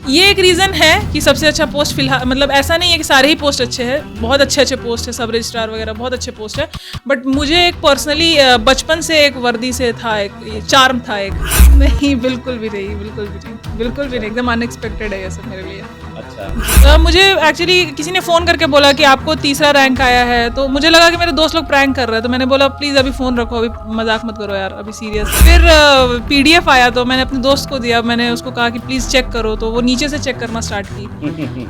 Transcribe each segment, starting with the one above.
ये एक रीज़न है कि सबसे अच्छा पोस्ट फिलहाल, मतलब ऐसा नहीं है कि सारे ही पोस्ट अच्छे हैं, बहुत अच्छे पोस्ट है, सब रजिस्ट्रार वगैरह बहुत अच्छे पोस्ट है, बट मुझे एक पर्सनली बचपन से एक वर्दी से था, एक चार्म था एक। नहीं, बिल्कुल भी नहीं, बिल्कुल भी नहीं, बिल्कुल भी नहीं, एकदम अनएक्सपेक्टेड है ये सब मेरे लिए। अच्छा। मुझे एक्चुअली किसी ने फ़ोन करके बोला कि आपको तीसरा रैंक आया है, तो मुझे लगा कि मेरे दोस्त लोग प्रैंक कर रहे हैं, तो मैंने बोला प्लीज़ अभी फ़ोन रखो, अभी मजाक मत करो यार, अभी सीरियस। फिर PDF आया तो मैंने अपने दोस्त को दिया, मैंने उसको कहा कि प्लीज़ चेक करो, तो वो नीचे से चेक करना स्टार्ट की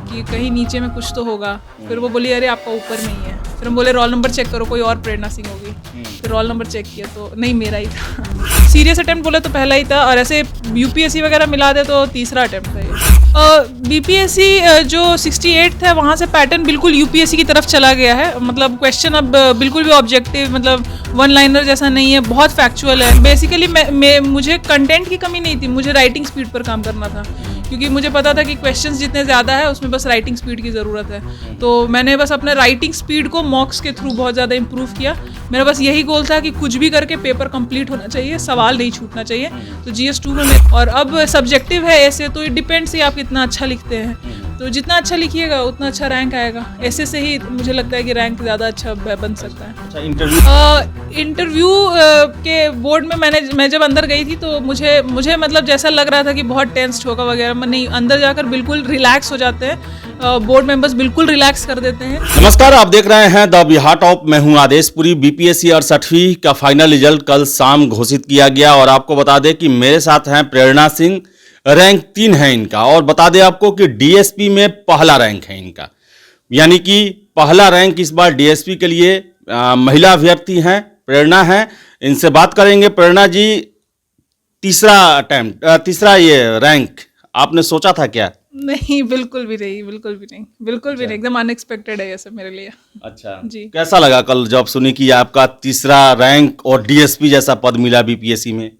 कि कहीं नीचे में कुछ तो होगा। फिर वो बोली अरे आपका ऊपर में ही है। फिर हम बोले रोल नंबर चेक करो, कोई और प्रेरणा सिंह होगी। फिर रोल नंबर चेक किया तो नहीं, मेरा ही था। सीरियस अटेम्प्ट बोले तो पहला ही था, और ऐसे UPSC वगैरह मिला दे तो तीसरा अटेम्प्ट था ये। BPSC जो 68 है वहाँ से पैटर्न बिल्कुल UPSC की तरफ चला गया है, मतलब क्वेश्चन अब बिल्कुल भी ऑब्जेक्टिव, मतलब वन लाइनर जैसा नहीं है, बहुत फैक्चुअल है। बेसिकली मुझे कंटेंट की कमी नहीं थी, मुझे राइटिंग स्पीड पर काम करना था, क्योंकि मुझे पता था कि क्वेश्चंस जितने ज़्यादा है उसमें बस राइटिंग स्पीड की ज़रूरत है। तो मैंने बस अपने राइटिंग स्पीड को मॉक्स के थ्रू बहुत ज़्यादा इम्प्रूव किया। मेरा बस यही गोल था कि कुछ भी करके पेपर कंप्लीट होना चाहिए, सवाल नहीं छूटना चाहिए। तो GS2 में और अब सब्जेक्टिव है ऐसे, तो इट डिपेंड्स कि आप कितना अच्छा लिखते हैं, तो जितना अच्छा लिखिएगा उतना अच्छा रैंक आएगा। ऐसे से ही मुझे लगता है कि रैंक ज़्यादा अच्छा बन सकता है। अच्छा, इंटरव्यू के बोर्ड में मैं जब अंदर गई थी तो मुझे मतलब जैसा लग रहा था कि बहुत टेंस्ड होगा वगैरह, नहीं, अंदर जाकर बिल्कुल रिलैक्स हो जाते हैं, बोर्ड मेंबर्स बिल्कुल रिलैक्स कर देते हैं। नमस्कार, आप देख रहे हैं द बिहार टॉप। मैं हूं आदेशपुरी। BPSC 68वीं का फाइनल रिजल्ट कल शाम घोषित किया गया, और आपको बता दें कि मेरे साथ हैं प्रेरणा सिंह, रैंक 3 है इनका, और बता दें आपको कि DSP में पहला रैंक है इनका, यानी कि पहला रैंक इस बार DSP के लिए महिला अभ्यर्थी हैं, प्रेरणा है। इनसे बात करेंगे। प्रेरणा जी, तीसरा ये रैंक आपने सोचा था क्या? नहीं, बिल्कुल भी नहीं, बिल्कुल भी नहीं, बिल्कुल भी नहीं, एकदम अनएक्सपेक्टेड है ये सब मेरे लिए। अच्छा जी। कैसा लगा कल जब सुनी कि आपका तीसरा रैंक और DSP जैसा पद मिला BPSC में?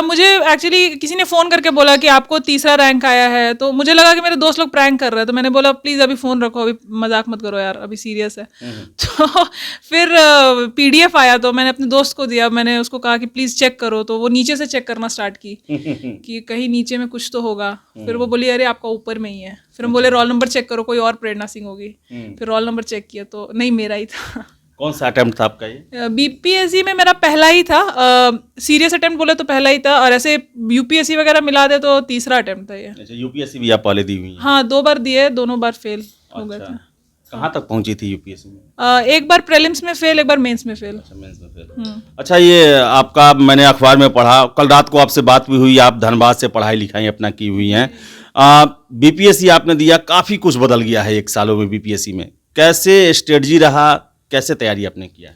मुझे एक्चुअली किसी ने फ़ोन करके बोला कि आपको तीसरा रैंक आया है, तो मुझे लगा कि मेरे दोस्त लोग प्रैंक कर रहे हैं, तो मैंने बोला प्लीज़ अभी फ़ोन रखो, अभी मजाक मत करो यार, अभी सीरियस है। तो फिर PDF आया तो मैंने अपने दोस्त को दिया, मैंने उसको कहा कि प्लीज़ चेक करो, तो वो नीचे से चेक करना स्टार्ट की कि कहीं नीचे में कुछ तो होगा। फिर वो बोली अरे आपका ऊपर में ही है। फिर हम बोले रोल नंबर चेक करो, कोई और प्रेरणा सिंह होगी। फिर रोल नंबर चेक किया तो नहीं, मेरा ही था। कौन सा अटेम्प्ट था आपका ये? BPSC में मेरा पहला ही था, सीरियस अटेम्प्ट बोले तो पहला ही था, और ऐसे UPSC वगैरह मिला दे तो तीसरा अटेम्प्ट था ये। अच्छा, UPSC भी आप पहले दी हुई हैं? हाँ, 2 बार दिए, दोनों बार फेल हो गए थे। कहाँ तक पहुंची थी UPSC में? एक बार प्रीलिम्स में फेल, एक बार मेंस में फेल। अच्छा, मेंस में फेल। अच्छा, ये आपका मैंने अखबार में पढ़ा, कल रात को आपसे बात भी हुई, आप धनबाद से पढ़ाई लिखाई अपना की हुई हैं। BPSC आपने दिया, काफ़ी कुछ बदल गया है 1 सालों में BPSC में। कैसे स्ट्रेटजी रहा, कैसे तैयारी आपने किया?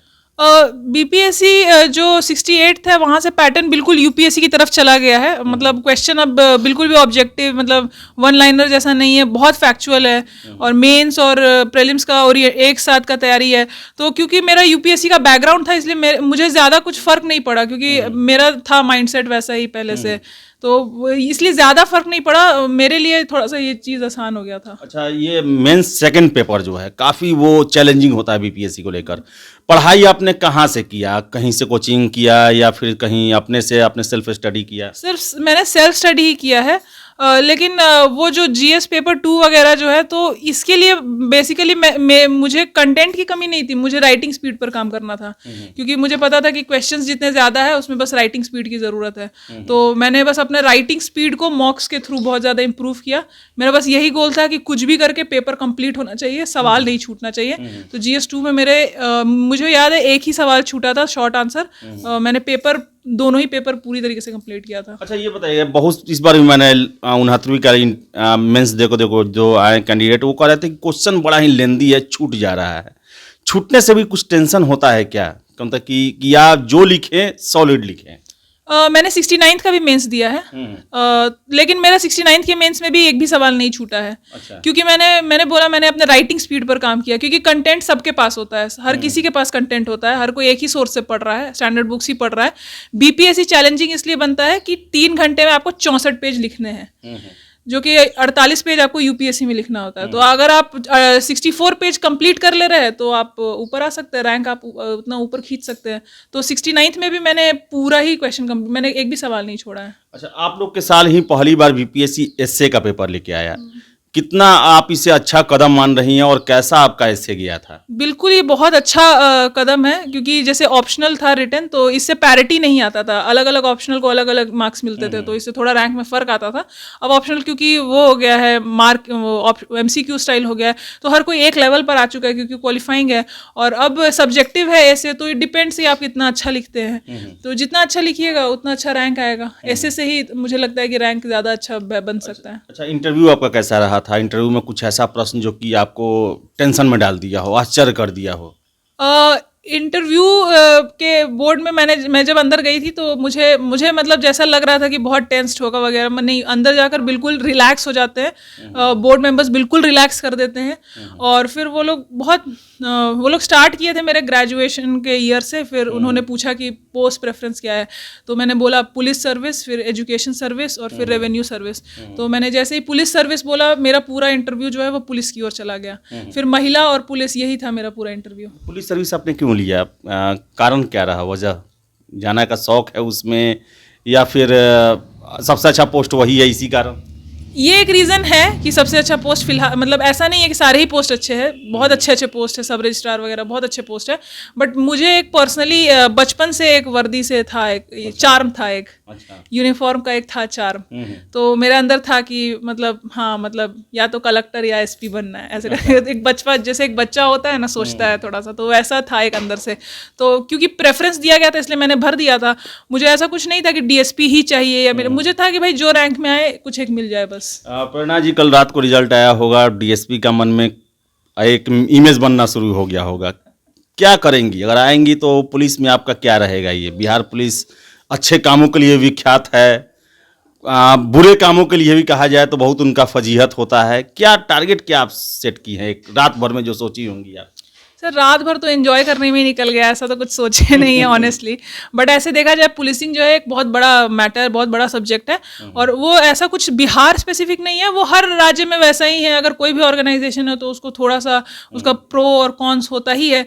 BPSC जो 68 है वहाँ से पैटर्न बिल्कुल UPSC की तरफ चला गया है, मतलब क्वेश्चन अब बिल्कुल भी ऑब्जेक्टिव, मतलब वन लाइनर जैसा नहीं है, बहुत फैक्चुअल है, और मेंस और प्रीलिम्स का और ये एक साथ का तैयारी है। तो क्योंकि मेरा UPSC का बैकग्राउंड था, इसलिए मुझे ज़्यादा कुछ फ़र्क नहीं पड़ा, क्योंकि मेरा था माइंडसेट वैसा ही पहले से, तो इसलिए ज़्यादा फर्क नहीं पड़ा मेरे लिए, थोड़ा सा ये चीज़ आसान हो गया था। अच्छा, ये मेंस सेकंड पेपर जो है काफ़ी वो चैलेंजिंग होता है BPSC को लेकर। पढ़ाई आपने कहाँ से किया? कहीं से कोचिंग किया या फिर कहीं अपने सेल्फ स्टडी किया? सिर्फ मैंने सेल्फ स्टडी ही किया है, लेकिन वो जो GS पेपर 2 वगैरह जो है, तो इसके लिए बेसिकली मुझे कंटेंट की कमी नहीं थी, मुझे राइटिंग स्पीड पर काम करना था, क्योंकि मुझे पता था कि क्वेश्चंस जितने ज़्यादा है उसमें बस राइटिंग स्पीड की ज़रूरत है। तो मैंने बस अपने राइटिंग स्पीड को मॉक्स के थ्रू बहुत ज़्यादा इम्प्रूव किया। मेरा बस यही गोल था कि कुछ भी करके पेपर कंप्लीट होना चाहिए, सवाल नहीं छूटना चाहिए। तो GS2 में मुझे याद है एक ही सवाल छूटा था, शॉर्ट आंसर। मैंने दोनों ही पेपर पूरी तरीके से कंप्लीट किया था। अच्छा, ये बताइए, बहुत इस बार भी मैंने 69वीं का मेंस देखो जो आए कैंडिडेट, वो कह रहे थे कि क्वेश्चन बड़ा ही लेंदी है, छूट जा रहा है। छूटने से भी कुछ टेंशन होता है क्या? मतलब कि आप जो लिखें सॉलिड लिखें। मैंने 69th का भी मेंस दिया है, लेकिन मेरा 69th के मेंस में भी एक भी सवाल नहीं छूटा है। अच्छा। क्योंकि मैंने अपने राइटिंग स्पीड पर काम किया, क्योंकि कंटेंट सबके पास होता है, हर किसी के पास कंटेंट होता है, हर कोई एक ही सोर्स से पढ़ रहा है, स्टैंडर्ड बुक्स ही पढ़ रहा है। BPSC चैलेंजिंग इसलिए बनता है कि 3 घंटे में आपको 64 पेज लिखने हैं। जो कि 48 पेज आपको यूपीएससी में लिखना होता है। तो अगर आप 64 पेज कंप्लीट कर ले रहे हैं तो आप ऊपर आ सकते हैं, रैंक आप उतना ऊपर खींच सकते हैं। तो 69th में भी मैंने पूरा ही क्वेश्चन कंप्लीट, मैंने एक भी सवाल नहीं छोड़ा है। अच्छा, आप लोग के साल ही पहली बार बीपीएससी एसए का पेपर लेके आया, कितना आप इसे अच्छा कदम मान रही हैं और कैसा आपका एसए गया था? बिल्कुल, ये बहुत अच्छा कदम है, क्योंकि जैसे ऑप्शनल था रिटन, तो इससे पैरिटी नहीं आता था, अलग अलग ऑप्शनल को अलग अलग मार्क्स मिलते थे, तो इससे थोड़ा रैंक में फ़र्क आता था। अब ऑप्शनल क्योंकि वो हो गया है, मार्क एमसीक्यू स्टाइल हो गया है, तो हर कोई एक लेवल पर आ चुका है क्योंकि क्वालिफाइंग है। और अब सब्जेक्टिव है ऐसे, तो इट डिपेंड्स कि आप कितना अच्छा लिखते हैं। तो जितना अच्छा लिखिएगा उतना अच्छा रैंक आएगा। ऐसे से ही मुझे लगता है कि रैंक ज़्यादा अच्छा बन सकता है। अच्छा, इंटरव्यू आपका कैसा रहा था? इंटरव्यू में कुछ ऐसा प्रश्न जो कि आपको टेंशन में डाल दिया हो, आश्चर्य कर दिया हो? इंटरव्यू के बोर्ड में मैं जब अंदर गई थी तो मुझे मतलब जैसा लग रहा था कि बहुत टेंस्ड होगा वगैरह, मैं नहीं, अंदर जाकर बिल्कुल रिलैक्स हो जाते हैं। बोर्ड मेंबर्स बिल्कुल रिलैक्स कर देते हैं। और फिर वो लोग स्टार्ट किए थे मेरे ग्रेजुएशन के ईयर से। फिर उन्होंने पूछा कि पोस्ट प्रेफरेंस क्या है, तो मैंने बोला पुलिस सर्विस, फिर एजुकेशन सर्विस और फिर रेवेन्यू सर्विस। तो मैंने जैसे ही पुलिस सर्विस बोला, मेरा पूरा इंटरव्यू जो है वो पुलिस की ओर चला गया। फिर महिला और पुलिस, यही था मेरा पूरा इंटरव्यू। पुलिस सर्विस आपने क्यों लिया? कारण क्या रहा, वजह? जाना का शौक है उसमें या फिर सबसे अच्छा पोस्ट वही है इसी कारण? ये एक रीज़न है कि सबसे अच्छा पोस्ट फिलहाल, मतलब ऐसा नहीं है कि सारे ही पोस्ट अच्छे हैं, बहुत अच्छे पोस्ट है, सब रजिस्ट्रार वगैरह बहुत अच्छे पोस्ट है। बट मुझे एक पर्सनली बचपन से एक वर्दी से था, एक चार्म था, एक यूनिफॉर्म का एक था चार्म। तो मेरे अंदर था कि मतलब हाँ, मतलब या तो कलेक्टर या एसपी बनना है, ऐसे करके एक बचपन, जैसे एक बच्चा होता है ना, सोचता है थोड़ा सा, तो वैसा था एक अंदर से। तो क्योंकि प्रेफरेंस दिया गया था इसलिए मैंने भर दिया था। मुझे ऐसा कुछ नहीं था कि डीएसपी ही चाहिए या मुझे था कि भाई जो रैंक में आए कुछ एक मिल जाए बस। प्रेरणा जी, कल रात को रिजल्ट आया होगा, डीएसपी का मन में एक इमेज बनना शुरू हो गया होगा, क्या करेंगी अगर आएंगी तो? पुलिस में आपका क्या रहेगा? ये बिहार पुलिस अच्छे कामों के लिए विख्यात है, बुरे कामों के लिए भी कहा जाए तो बहुत उनका फजीहत होता है। क्या टारगेट क्या आप सेट की है एक रात भर में जो सोची होंगी आप? सर, रात भर तो एंजॉय करने में ही निकल गया, ऐसा तो कुछ सोचे नहीं है ऑनेस्टली। बट ऐसे देखा जाए, पुलिसिंग जो है एक बहुत बड़ा मैटर, बहुत बड़ा सब्जेक्ट है। और वो ऐसा कुछ बिहार स्पेसिफिक नहीं है, वो हर राज्य में वैसा ही है। अगर कोई भी ऑर्गेनाइजेशन है तो उसको थोड़ा सा उसका प्रो और कॉन्स होता ही है।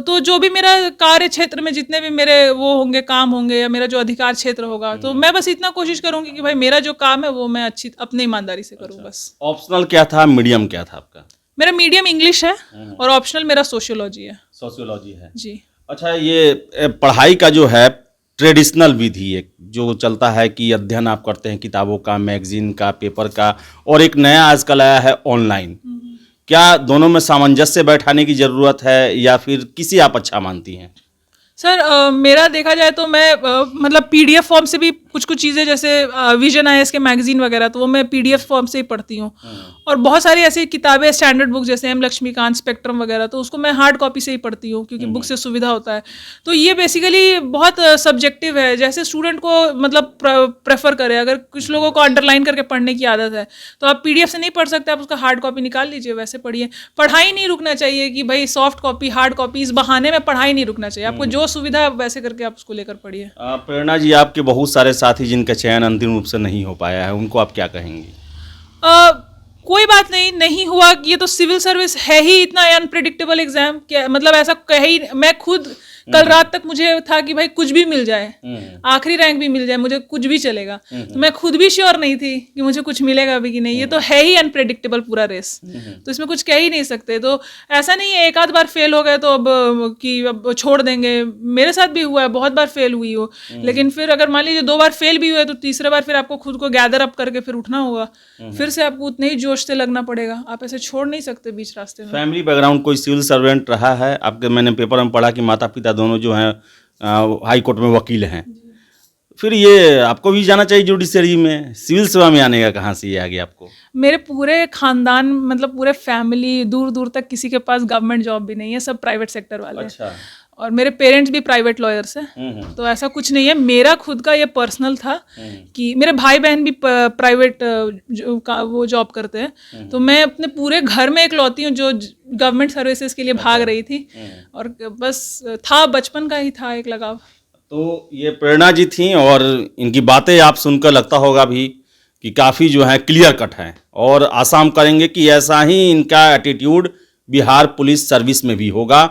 तो जो भी मेरा कार्य क्षेत्र में जितने भी मेरे वो होंगे, काम होंगे, या मेरा जो अधिकार क्षेत्र होगा, तो मैं बस इतना कोशिश करूँगी कि भाई मेरा जो काम है वो मैं अच्छी अपनी ईमानदारी से करूँ बस। ऑप्शनल क्या था, मीडियम क्या था आपका? मेरा मीडियम इंग्लिश है और ऑप्शनल मेरा सोशियोलॉजी है। सोशियोलॉजी है जी। अच्छा, ये पढ़ाई का जो है ट्रेडिशनल विधि एक जो चलता है कि अध्ययन आप करते हैं किताबों का, मैगजीन का, पेपर का, और एक नया आजकल आया है ऑनलाइन, क्या दोनों में सामंजस्य बैठाने की ज़रूरत है या फिर किसी आप अच्छा मानती हैं? सर, मेरा देखा जाए तो मैं मतलब पीडीएफ फॉर्म से भी कुछ चीज़ें, जैसे विजन आईएएस के मैगजीन वगैरह, तो वो मैं पीडीएफ फॉर्म से ही पढ़ती हूँ। और बहुत सारी ऐसी किताबें, स्टैंडर्ड बुक जैसे एम लक्ष्मीकांत, स्पेक्ट्रम वगैरह, तो उसको मैं हार्ड कॉपी से ही पढ़ती हूँ क्योंकि बुक से सुविधा होता है। तो ये बेसिकली बहुत सब्जेक्टिव है, जैसे स्टूडेंट को मतलब प्रेफर करे। अगर कुछ लोगों को अंडरलाइन करके पढ़ने की आदत है तो आप पीडीएफ से नहीं पढ़ सकते, आप उसका हार्ड कॉपी निकाल लीजिए, वैसे पढ़िए। पढ़ाई नहीं रुकना चाहिए कि भाई सॉफ्ट कॉपी, हार्ड कॉपी, इस बहाने में पढ़ाई नहीं रुकना चाहिए। आपको जो सुविधा है वैसे करके आप उसको लेकर पढ़िए। प्रेरणा जी, आपके बहुत सारे साथी जिनका चयन अंतिम रूप से नहीं हो पाया है, उनको आप क्या कहेंगी? कोई बात नहीं हुआ। ये तो सिविल सर्विस है ही इतना अनप्रेडिक्टेबल एग्जाम, क्या मतलब ऐसा कहीं, मैं खुद कल रात तक मुझे था कि भाई कुछ भी मिल जाए, आखिरी रैंक भी मिल जाए, मुझे कुछ भी चलेगा। तो मैं खुद भी श्योर नहीं थी कि मुझे कुछ मिलेगा भी कि नहीं। ये तो है ही अनप्रेडिक्टेबल पूरा रेस, तो इसमें कुछ कह ही नहीं सकते। तो ऐसा नहीं है एक आध बार फेल हो गए तो अब छोड़ देंगे। मेरे साथ भी हुआ है, बहुत बार फेल हुई हो, लेकिन फिर अगर मान लीजिए 2 बार फेल भी हुए तो तीसरे बार फिर आपको खुद को गैदर अप करके फिर उठना होगा, फिर से आपको उतने ही जोश से लगना पड़ेगा। आप ऐसे छोड़ नहीं सकते बीच रास्ते में। फैमिली बैकग्राउंड कोई सिविल सर्वेंट रहा है आपके? मैंने पेपर में पढ़ा कि माता पिता दोनों जो हैं हाई कोर्ट में वकील हैं, फिर ये आपको भी जाना चाहिए जुडिशरी में, सिविल सेवा में आने का कहाँ से ये आ गया आपको? मेरे पूरे खानदान, मतलब पूरे फैमिली, दूर दूर तक किसी के पास गवर्नमेंट जॉब भी नहीं है, सब प्राइवेट सेक्टर वाले अच्छा। हैं। और मेरे पेरेंट्स भी प्राइवेट लॉयर्स हैं। तो ऐसा कुछ नहीं है, मेरा खुद का ये पर्सनल था कि मेरे भाई बहन भी प्राइवेट वो जॉब करते हैं। तो मैं अपने पूरे घर में इकलौती हूँ जो गवर्नमेंट सर्विसेज के लिए भाग रही थी, और बस था, बचपन का ही था एक लगाव। तो ये प्रेरणा जी थी और इनकी बातें आप सुनकर लगता होगा भी कि काफ़ी जो है क्लियर कट है, और आशा हम करेंगे कि ऐसा ही इनका एटीट्यूड बिहार पुलिस सर्विस में भी होगा।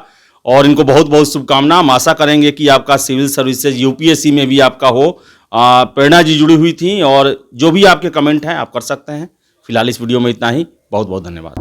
और इनको बहुत बहुत शुभकामना। हम आशा करेंगे कि आपका सिविल सर्विसेज यूपीएससी में भी आपका हो। प्रेरणा जी जुड़ी हुई थी, और जो भी आपके कमेंट हैं आप कर सकते हैं। फिलहाल इस वीडियो में इतना ही। बहुत बहुत धन्यवाद।